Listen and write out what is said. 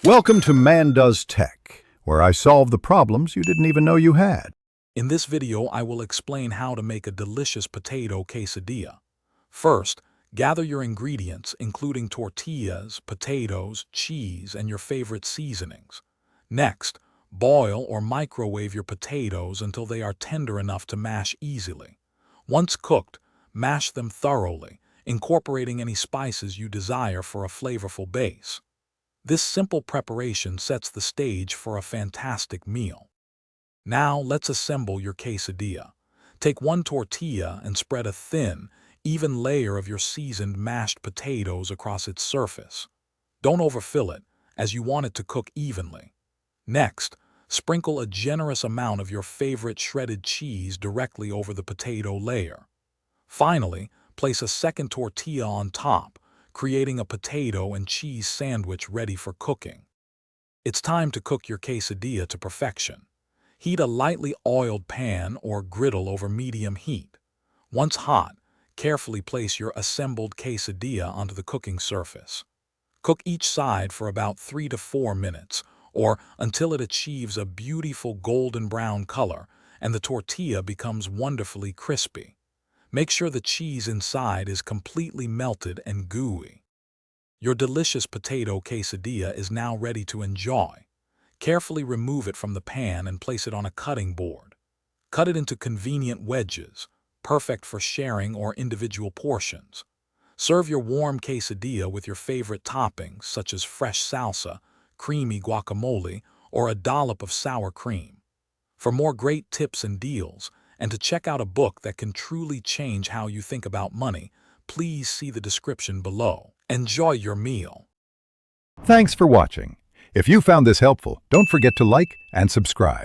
Welcome to Man Does Tech, where I solve the problems you didn't even know you had. In this video, I will explain how to make a delicious potato quesadilla. First, gather your ingredients, including tortillas, potatoes, cheese, and your favorite seasonings. Next, boil or microwave your potatoes until they are tender enough to mash easily. Once cooked, mash them thoroughly, incorporating any spices you desire for a flavorful base. This simple preparation sets the stage for a fantastic meal. Now let's assemble your quesadilla. Take one tortilla and spread a thin, even layer of your seasoned mashed potatoes across its surface. Don't overfill it, as you want it to cook evenly. Next, sprinkle a generous amount of your favorite shredded cheese directly over the potato layer. Finally, place a second tortilla on top, creating a potato and cheese sandwich ready for cooking. It's time to cook your quesadilla to perfection. Heat a lightly oiled pan or griddle over medium heat. Once hot, carefully place your assembled quesadilla onto the cooking surface. Cook each side for about 3 to 4 minutes, or until it achieves a beautiful golden brown color and the tortilla becomes wonderfully crispy. Make sure the cheese inside is completely melted and gooey. Your delicious potato quesadilla is now ready to enjoy. Carefully remove it from the pan and place it on a cutting board. Cut it into convenient wedges, perfect for sharing or individual portions. Serve your warm quesadilla with your favorite toppings such as fresh salsa, creamy guacamole, or a dollop of sour cream. For more great tips and deals, and to check out a book that can truly change how you think about money, please see the description below. Enjoy your meal. Thanks for watching. If you found this helpful, don't forget to like and subscribe.